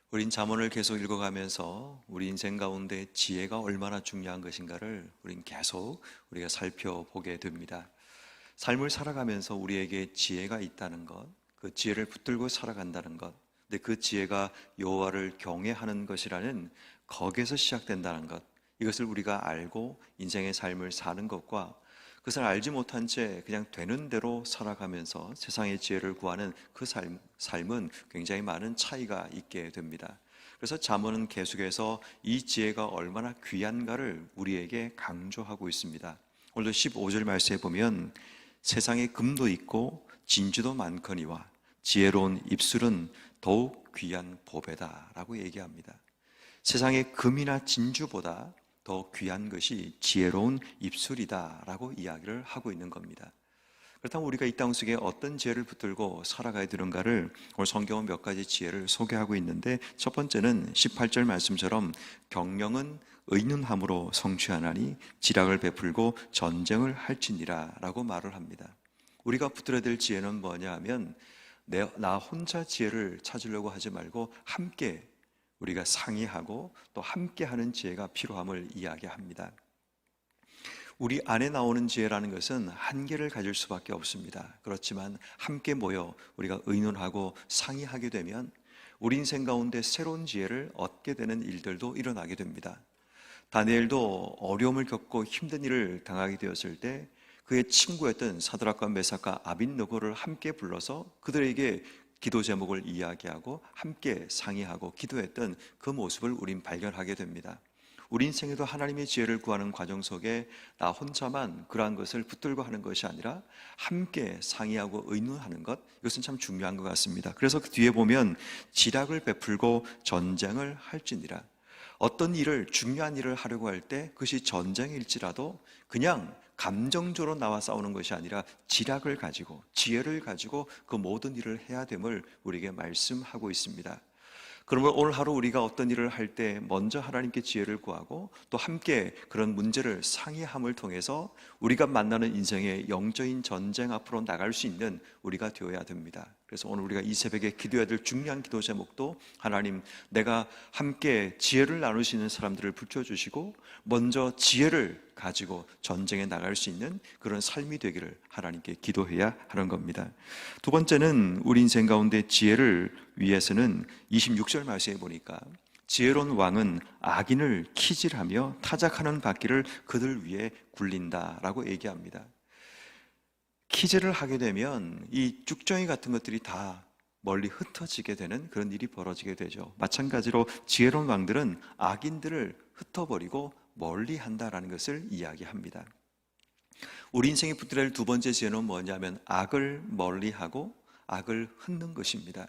우린 잠언을 계속 읽어가면서 우리 인생 가운데 지혜가 얼마나 중요한 것인가를 우린 계속 우리가 살펴보게 됩니다. 삶을 살아가면서 우리에게 지혜가 있다는 것, 그 지혜를 붙들고 살아간다는 것, 근데 그 지혜가 여호와를 경외하는 것이라는 거기에서 시작된다는 것, 이것을 우리가 알고 인생의 삶을 사는 것과 그것을 알지 못한 채 그냥 되는 대로 살아가면서 세상의 지혜를 구하는 그 삶은 굉장히 많은 차이가 있게 됩니다. 그래서 잠언은 계속해서 이 지혜가 얼마나 귀한가를 우리에게 강조하고 있습니다. 오늘도 15절 말씀에 보면 세상에 금도 있고 진주도 많거니와 지혜로운 입술은 더욱 귀한 보배다 라고 얘기합니다. 세상의 금이나 진주보다 더 귀한 것이 지혜로운 입술이다 라고 이야기를 하고 있는 겁니다. 그렇다면 우리가 이 땅 속에 어떤 지혜를 붙들고 살아가야 되는가를 오늘 성경은 몇 가지 지혜를 소개하고 있는데, 첫 번째는 18절 말씀처럼 경영은 의논함으로 성취하나니 지략을 베풀고 전쟁을 할지니라 라고 말을 합니다. 우리가 붙들어야 될 지혜는 뭐냐 하면 나 혼자 지혜를 찾으려고 하지 말고 함께 우리가 상의하고 또 함께하는 지혜가 필요함을 이야기합니다. 우리 안에 나오는 지혜라는 것은 한계를 가질 수밖에 없습니다. 그렇지만 함께 모여 우리가 의논하고 상의하게 되면 우리 인생 가운데 새로운 지혜를 얻게 되는 일들도 일어나게 됩니다. 다니엘도 어려움을 겪고 힘든 일을 당하게 되었을 때 그의 친구였던 사드락과 메삭과 아벳느고를 함께 불러서 그들에게 기도 제목을 이야기하고 함께 상의하고 기도했던 그 모습을 우린 발견하게 됩니다. 우리 인생에도 하나님의 지혜를 구하는 과정 속에 나 혼자만 그러한 것을 붙들고 하는 것이 아니라 함께 상의하고 의논하는 것, 이것은 참 중요한 것 같습니다. 그래서 그 뒤에 보면 지략을 베풀고 전쟁을 할지니라. 어떤 일을, 중요한 일을 하려고 할 때 그것이 전쟁일지라도 그냥 감정적으로 나와 싸우는 것이 아니라 지략을 가지고 지혜를 가지고 그 모든 일을 해야 됨을 우리에게 말씀하고 있습니다. 그러면 오늘 하루 우리가 어떤 일을 할 때 먼저 하나님께 지혜를 구하고 또 함께 그런 문제를 상의함을 통해서 우리가 만나는 인생의 영적인 전쟁 앞으로 나갈 수 있는 우리가 되어야 됩니다. 그래서 오늘 우리가 이 새벽에 기도해야 될 중요한 기도 제목도 하나님, 내가 함께 지혜를 나누시는 사람들을 붙여주시고 먼저 지혜를 가지고 전쟁에 나갈 수 있는 그런 삶이 되기를 하나님께 기도해야 하는 겁니다. 두 번째는 우리 인생 가운데 지혜를 위해서는 26절 말씀에 보니까 지혜로운 왕은 악인을 키질하며 타작하는 바퀴를 그들 위에 굴린다라고 얘기합니다. 키질을 하게 되면 이 쭉정이 같은 것들이 다 멀리 흩어지게 되는 그런 일이 벌어지게 되죠. 마찬가지로 지혜로운 왕들은 악인들을 흩어버리고 멀리 한다라는 것을 이야기합니다. 우리 인생에 붙들어야 할 두 번째 지혜는 뭐냐면 악을 멀리하고 악을 흩는 것입니다.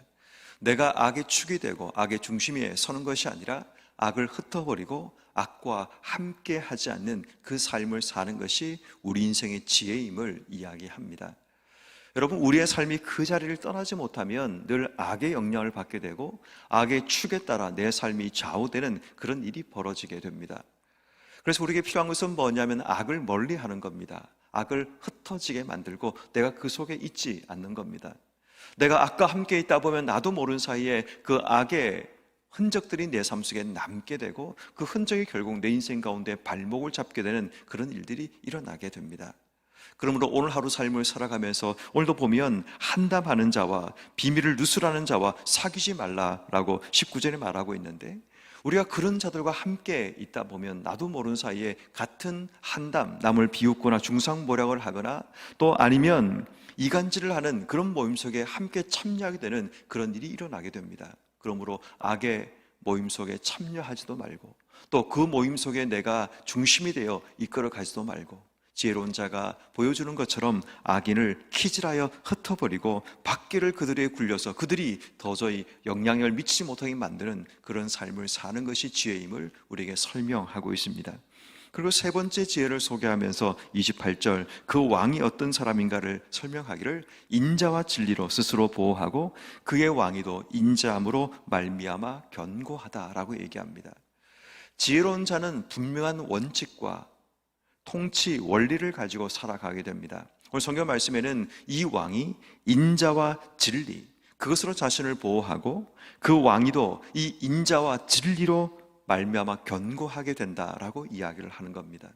내가 악의 축이 되고 악의 중심에 서는 것이 아니라 악을 흩어버리고 악과 함께 하지 않는 그 삶을 사는 것이 우리 인생의 지혜임을 이야기합니다. 여러분, 우리의 삶이 그 자리를 떠나지 못하면 늘 악의 영향을 받게 되고 악의 축에 따라 내 삶이 좌우되는 그런 일이 벌어지게 됩니다. 그래서 우리에게 필요한 것은 뭐냐면 악을 멀리하는 겁니다. 악을 흩어지게 만들고 내가 그 속에 있지 않는 겁니다. 내가 악과 함께 있다 보면 나도 모르는 사이에 그 악의 흔적들이 내 삶 속에 남게 되고 그 흔적이 결국 내 인생 가운데 발목을 잡게 되는 그런 일들이 일어나게 됩니다. 그러므로 오늘 하루 삶을 살아가면서 오늘도 보면 한담하는 자와 비밀을 누설하는 자와 사귀지 말라라고 19절에 말하고 있는데, 우리가 그런 자들과 함께 있다 보면 나도 모르는 사이에 같은 한담, 남을 비웃거나 중상모략을 하거나 또 아니면 이간질을 하는 그런 모임 속에 함께 참여하게 되는 그런 일이 일어나게 됩니다. 그러므로 악의 모임 속에 참여하지도 말고 또 그 모임 속에 내가 중심이 되어 이끌어 가지도 말고 지혜로운 자가 보여주는 것처럼 악인을 키질하여 흩어버리고 바퀴를 그들에게 굴려서 그들이 도저히 영향력을 미치지 못하게 만드는 그런 삶을 사는 것이 지혜임을 우리에게 설명하고 있습니다. 그리고 세 번째 지혜를 소개하면서 28절 그 왕이 어떤 사람인가를 설명하기를 인자와 진리로 스스로 보호하고 그의 왕위도 인자함으로 말미암아 견고하다라고 얘기합니다. 지혜로운 자는 분명한 원칙과 통치 원리를 가지고 살아가게 됩니다. 오늘 성경 말씀에는 이 왕이 인자와 진리, 그것으로 자신을 보호하고 그 왕위도 이 인자와 진리로 말미암아 견고하게 된다라고 이야기를 하는 겁니다.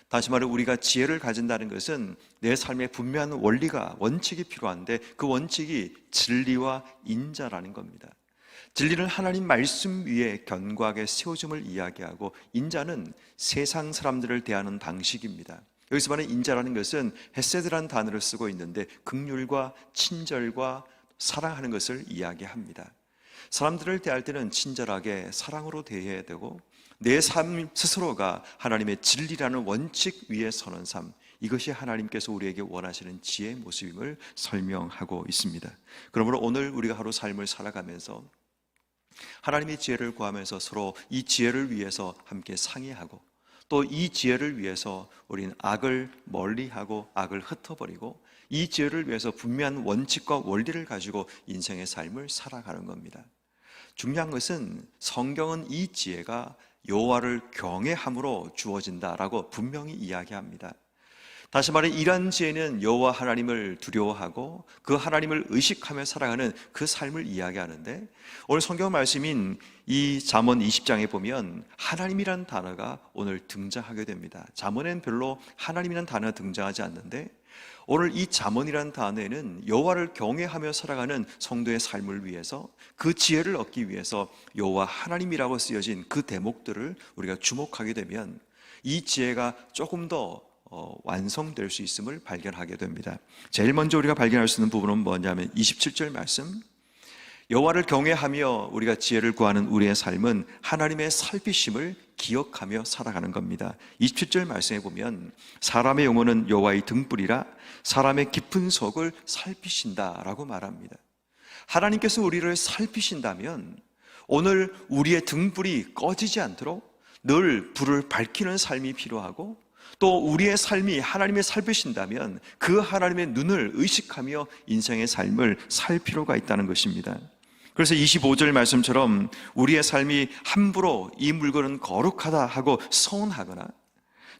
다시 말해 우리가 지혜를 가진다는 것은 내 삶에 분명한 원리가 원칙이 필요한데 그 원칙이 진리와 인자라는 겁니다. 진리는 하나님 말씀 위에 견고하게 세워짐을 이야기하고 인자는 세상 사람들을 대하는 방식입니다. 여기서 말하는 인자라는 것은 헤세드라는 단어를 쓰고 있는데 긍휼과 친절과 사랑하는 것을 이야기합니다. 사람들을 대할 때는 친절하게 사랑으로 대해야 되고 내 삶 스스로가 하나님의 진리라는 원칙 위에 서는 삶, 이것이 하나님께서 우리에게 원하시는 지혜의 모습임을 설명하고 있습니다. 그러므로 오늘 우리가 하루 삶을 살아가면서 하나님의 지혜를 구하면서 서로 이 지혜를 위해서 함께 상의하고 또 이 지혜를 위해서 우리는 악을 멀리하고 악을 흩어버리고 이 지혜를 위해서 분명한 원칙과 원리를 가지고 인생의 삶을 살아가는 겁니다. 중요한 것은 성경은 이 지혜가 여호와를 경외함으로 주어진다라고 분명히 이야기합니다. 다시 말해 이러한 지혜는 여호와 하나님을 두려워하고 그 하나님을 의식하며 살아가는 그 삶을 이야기하는데 오늘 성경 말씀인 이 잠언 20장에 보면 하나님이란 단어가 오늘 등장하게 됩니다. 잠언에는 별로 하나님이란 단어가 등장하지 않는데 오늘 이 잠언이란 단어에는 여호와를 경외하며 살아가는 성도의 삶을 위해서 그 지혜를 얻기 위해서 여호와 하나님이라고 쓰여진 그 대목들을 우리가 주목하게 되면 이 지혜가 조금 더 완성될 수 있음을 발견하게 됩니다. 제일 먼저 우리가 발견할 수 있는 부분은 뭐냐면 27절 말씀, 여호와를 경외하며 우리가 지혜를 구하는 우리의 삶은 하나님의 살피심을 기억하며 살아가는 겁니다. 27절 말씀에 보면 사람의 영혼은 여호와의 등불이라 사람의 깊은 속을 살피신다라고 말합니다. 하나님께서 우리를 살피신다면 오늘 우리의 등불이 꺼지지 않도록 늘 불을 밝히는 삶이 필요하고 또 우리의 삶이 하나님의 살피신다면 그 하나님의 눈을 의식하며 인생의 삶을 살 필요가 있다는 것입니다. 그래서 25절 말씀처럼 우리의 삶이 함부로 이 물건은 거룩하다 하고 서운하거나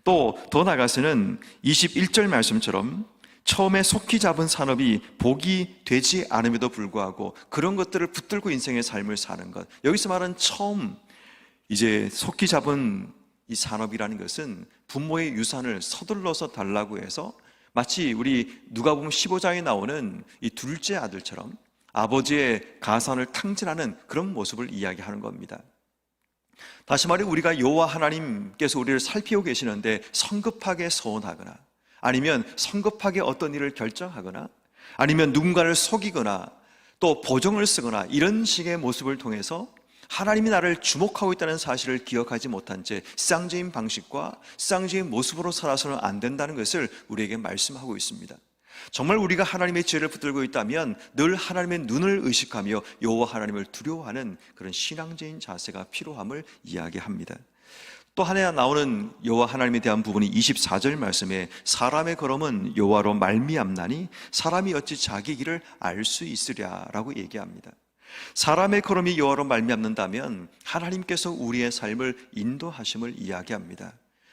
또 더 나아가서는 21절 말씀처럼 처음에 속히 잡은 산업이 복이 되지 않음에도 불구하고 그런 것들을 붙들고 인생의 삶을 사는 것, 여기서 말하는 처음 이제 속히 잡은 이 산업이라는 것은 부모의 유산을 서둘러서 달라고 해서 마치 우리 누가복음 15장에 나오는 이 둘째 아들처럼 아버지의 가산을 탕진하는 그런 모습을 이야기하는 겁니다. 다시 말해 우리가 여호와 하나님께서 우리를 살피고 계시는데 성급하게 서운하거나 아니면 성급하게 어떤 일을 결정하거나 아니면 누군가를 속이거나 또 보정을 쓰거나 이런 식의 모습을 통해서 하나님이 나를 주목하고 있다는 사실을 기억하지 못한 채 세상적인 방식과 세상적인 모습으로 살아서는 안 된다는 것을 우리에게 말씀하고 있습니다. 정말 우리가 하나님의 지혜를 붙들고 있다면 늘 하나님의 눈을 의식하며 여호와 하나님을 두려워하는 그런 신앙적인 자세가 필요함을 이야기합니다. 또 하나 나오는 여호와 하나님에 대한 부분이 24절 말씀에 사람의 걸음은 여호와로 말미암나니 사람이 어찌 자기 길을 알 수 있으랴라고 얘기합니다. 사람의 걸음이 여호와로 말미암는다면 하나님께서 우리의 삶을 인도하심을 이야기합니다.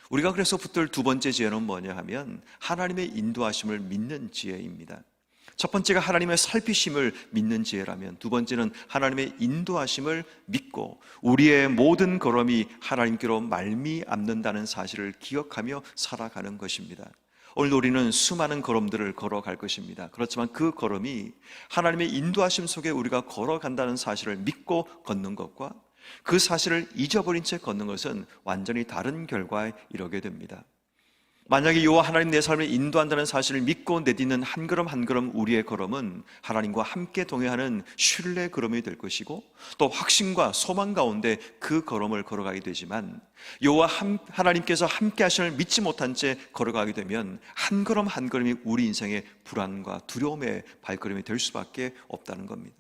우리가 그래서 붙들 두 번째 지혜는 뭐냐 하면 하나님의 인도하심을 믿는 지혜입니다. 첫 번째가 하나님의 살피심을 믿는 지혜라면 두 번째는 하나님의 인도하심을 믿고 우리의 모든 걸음이 하나님께로 말미암는다는 사실을 기억하며 살아가는 것입니다. 오늘 우리는 수많은 걸음들을 걸어갈 것입니다. 그렇지만 그 걸음이 하나님의 인도하심 속에 우리가 걸어간다는 사실을 믿고 걷는 것과 그 사실을 잊어버린 채 걷는 것은 완전히 다른 결과에 이르게 됩니다. 만약에 여호와 하나님 내 삶을 인도한다는 사실을 믿고 내딛는 한 걸음 한 걸음 우리의 걸음은 하나님과 함께 동행하는 신뢰의 걸음이 될 것이고 또 확신과 소망 가운데 그 걸음을 걸어가게 되지만 여호와 하나님께서 함께 하심을 믿지 못한 채 걸어가게 되면 한 걸음 한 걸음이 우리 인생의 불안과 두려움의 발걸음이 될 수밖에 없다는 겁니다.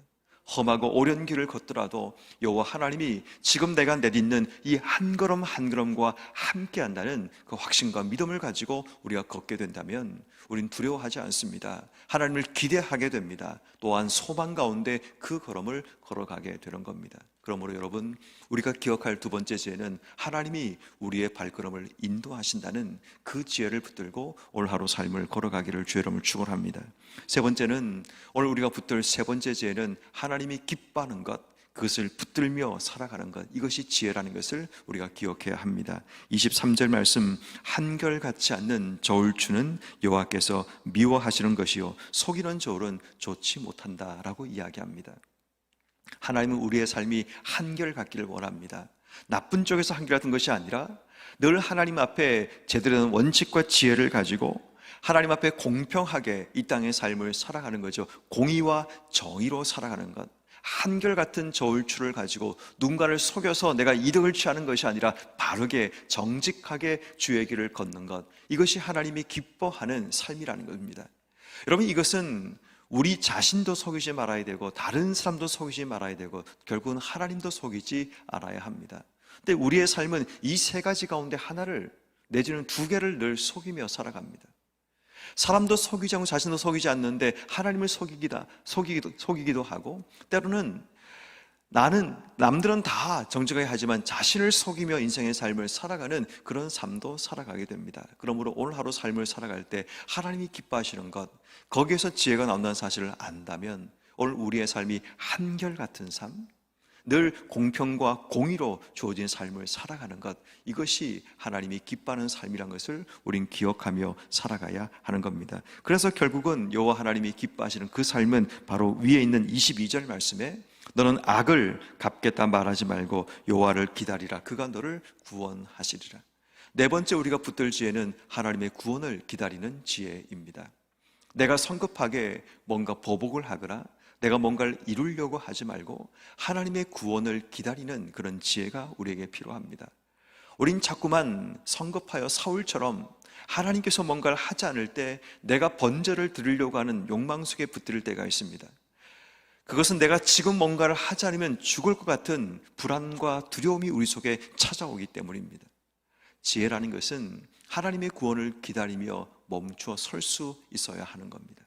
험하고 오랜 길을 걷더라도 여호와 하나님이 지금 내가 내딛는 이 한 걸음 한 걸음과 함께 한다는 그 확신과 믿음을 가지고 우리가 걷게 된다면 우린 두려워하지 않습니다. 하나님을 기대하게 됩니다. 또한 소망 가운데 그 걸음을 걸어가게 되는 겁니다. 그러므로 여러분, 우리가 기억할 두 번째 지혜는 하나님이 우리의 발걸음을 인도하신다는 그 지혜를 붙들고 오늘 하루 삶을 걸어가기를 주의 이름으로 축원합니다. 세 번째는, 오늘 우리가 붙들 세 번째 지혜는 하나님이 기뻐하는 것, 그것을 붙들며 살아가는 것, 이것이 지혜라는 것을 우리가 기억해야 합니다. 23절 말씀, 한결같지 않는 저울추는 여호와께서 미워하시는 것이요 속이는 저울은 좋지 못한다라고 이야기합니다. 하나님은 우리의 삶이 한결같기를 원합니다. 나쁜 쪽에서 한결같은 것이 아니라 늘 하나님 앞에 제대로 된 원칙과 지혜를 가지고 하나님 앞에 공평하게 이 땅의 삶을 살아가는 거죠. 공의와 정의로 살아가는 것, 한결같은 저울추를 가지고 누군가를 속여서 내가 이득을 취하는 것이 아니라 바르게 정직하게 주의 길을 걷는 것, 이것이 하나님이 기뻐하는 삶이라는 겁니다. 여러분, 이것은 우리 자신도 속이지 말아야 되고 다른 사람도 속이지 말아야 되고 결국은 하나님도 속이지 않아야 합니다. 근데 우리의 삶은 이 세 가지 가운데 하나를 내지는 두 개를 늘 속이며 살아갑니다. 사람도 속이지 않고 자신도 속이지 않는데 하나님을 속이기도 하고, 때로는 남들은 다 정직하게 하지만 자신을 속이며 인생의 삶을 살아가는 그런 삶도 살아가게 됩니다. 그러므로 오늘 하루 삶을 살아갈 때 하나님이 기뻐하시는 것, 거기에서 지혜가 나온다는 사실을 안다면 오늘 우리의 삶이 한결같은 삶, 늘 공평과 공의로 주어진 삶을 살아가는 것, 이것이 하나님이 기뻐하는 삶이란 것을 우린 기억하며 살아가야 하는 겁니다. 그래서 결국은 여호와 하나님이 기뻐하시는 그 삶은 바로 위에 있는 22절 말씀에 너는 악을 갚겠다 말하지 말고 여호와를 기다리라, 그가 너를 구원하시리라. 네 번째 우리가 붙들 지혜는 하나님의 구원을 기다리는 지혜입니다. 내가 성급하게 뭔가 보복을 하거나 내가 뭔가를 이루려고 하지 말고 하나님의 구원을 기다리는 그런 지혜가 우리에게 필요합니다. 우린 자꾸만 성급하여 사울처럼 하나님께서 뭔가를 하지 않을 때 내가 번제를 드리려고 하는 욕망 속에 붙들 때가 있습니다. 그것은 내가 지금 뭔가를 하지 않으면 죽을 것 같은 불안과 두려움이 우리 속에 찾아오기 때문입니다. 지혜라는 것은 하나님의 구원을 기다리며 멈추어 설 수 있어야 하는 겁니다.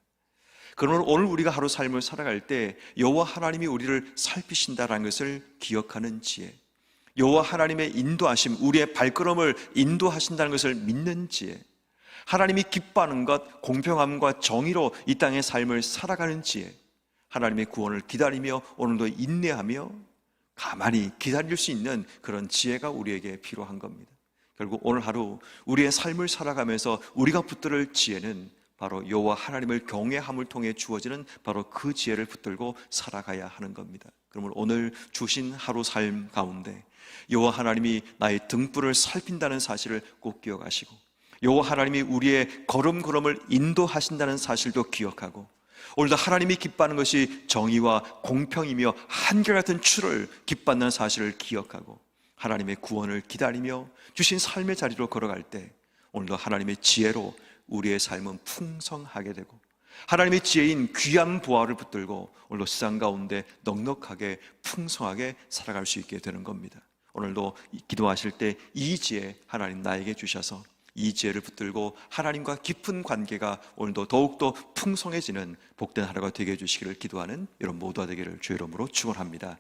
그러면 오늘 우리가 하루 삶을 살아갈 때 여호와 하나님이 우리를 살피신다라는 것을 기억하는 지혜, 여호와 하나님의 인도하심, 우리의 발걸음을 인도하신다는 것을 믿는 지혜, 하나님이 기뻐하는 것, 공평함과 정의로 이 땅의 삶을 살아가는 지혜, 하나님의 구원을 기다리며 오늘도 인내하며 가만히 기다릴 수 있는 그런 지혜가 우리에게 필요한 겁니다. 결국 오늘 하루 우리의 삶을 살아가면서 우리가 붙들을 지혜는 바로 여호와 하나님을 경외함을 통해 주어지는 바로 그 지혜를 붙들고 살아가야 하는 겁니다. 그러면 오늘 주신 하루 삶 가운데 여호와 하나님이 나의 등불을 살핀다는 사실을 꼭 기억하시고, 여호와 하나님이 우리의 걸음걸음을 인도하신다는 사실도 기억하고, 오늘도 하나님이 기뻐하는 것이 정의와 공평이며 한결같은 추를 기뻐하는 사실을 기억하고 하나님의 구원을 기다리며 주신 삶의 자리로 걸어갈 때 오늘도 하나님의 지혜로 우리의 삶은 풍성하게 되고 하나님의 지혜인 귀한 보화를 붙들고 오늘도 세상 가운데 넉넉하게 풍성하게 살아갈 수 있게 되는 겁니다. 오늘도 기도하실 때 이 지혜 하나님 나에게 주셔서 이 지혜를 붙들고 하나님과 깊은 관계가 오늘도 더욱더 풍성해지는 복된 하루가 되게 해주시기를 기도하는 여러분 모두가 되기를 주의 이름으로 축원합니다.